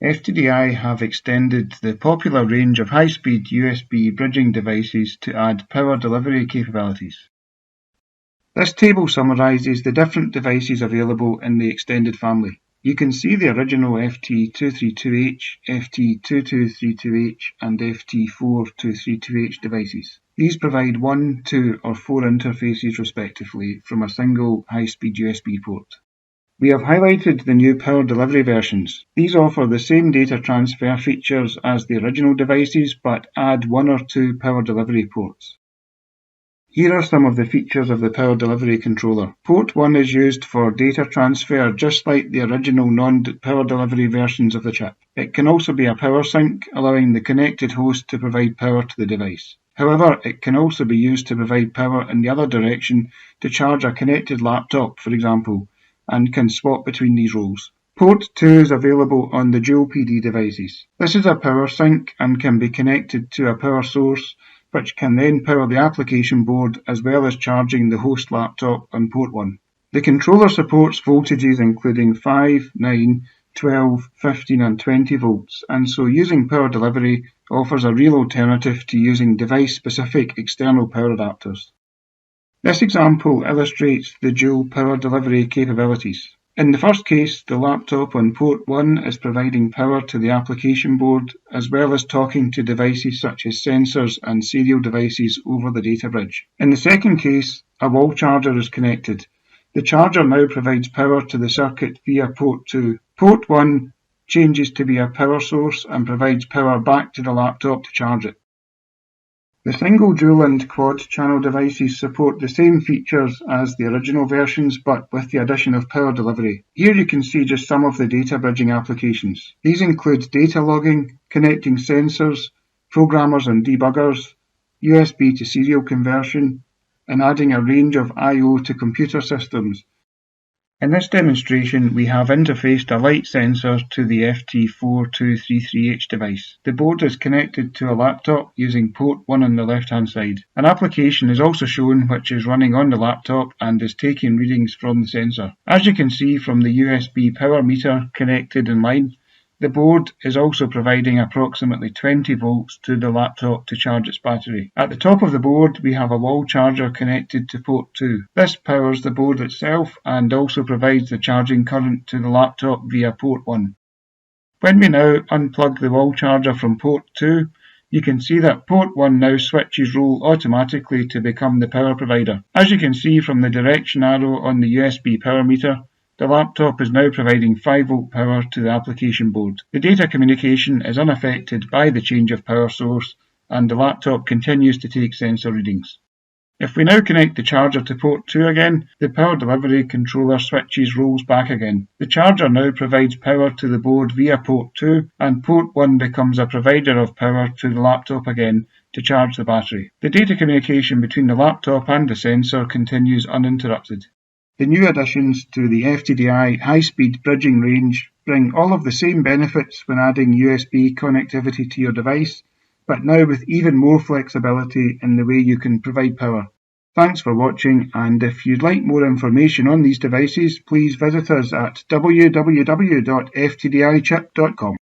FTDI have extended the popular range of high-speed USB bridging devices to add power delivery capabilities. This table summarises the different devices available in the extended family. You can see the original FT232H, FT22322H and FT42322H devices. These provide 1, 2 or 4 interfaces respectively from a single high-speed USB port. We have highlighted the new power delivery versions. These offer the same data transfer features as the original devices but add 1 or 2 power delivery ports. Here are some of the features of the power delivery controller. Port 1 is used for data transfer just like the original non-power delivery versions of the chip. It can also be a power sink, allowing the connected host to provide power to the device. However, it can also be used to provide power in the other direction to charge a connected laptop, for example, and can swap between these roles. Port 2 is available on the dual PD devices. This is a power sink and can be connected to a power source, which can then power the application board as well as charging the host laptop on port 1. The controller supports voltages including 5, 9, 12, 15 and 20 volts, and so using power delivery offers a real alternative to using device-specific external power adapters. This example illustrates the dual power delivery capabilities. In the first case, the laptop on port 1 is providing power to the application board as well as talking to devices such as sensors and serial devices over the data bridge. In the second case, a wall charger is connected. The charger now provides power to the circuit via port 2. Port 1 changes to be a power source and provides power back to the laptop to charge it. The single, dual and quad channel devices support the same features as the original versions but with the addition of power delivery. Here you can see just some of the data bridging applications. These include data logging, connecting sensors, programmers and debuggers, USB to serial conversion, and adding a range of I/O to computer systems. In this demonstration, we have interfaced a light sensor to the FT42322H device. The board is connected to a laptop using port 1 on the left-hand side. An application is also shown which is running on the laptop and is taking readings from the sensor. As you can see from the USB power meter connected in line, the board is also providing approximately 20 volts to the laptop to charge its battery. At the top of the board we have a wall charger connected to port 2. This powers the board itself and also provides the charging current to the laptop via port 1. When we now unplug the wall charger from port 2, you can see that port 1 now switches role automatically to become the power provider. As you can see from the direction arrow on the USB power meter, the laptop is now providing 5 volt power to the application board. The data communication is unaffected by the change of power source and the laptop continues to take sensor readings. If we now connect the charger to port 2 again, the power delivery controller switches roles back again. The charger now provides power to the board via port 2 and port 1 becomes a provider of power to the laptop again to charge the battery. The data communication between the laptop and the sensor continues uninterrupted. The new additions to the FTDI high-speed bridging range bring all of the same benefits when adding USB connectivity to your device, but now with even more flexibility in the way you can provide power. Thanks for watching, and if you'd like more information on these devices, please visit us at www.ftdichip.com.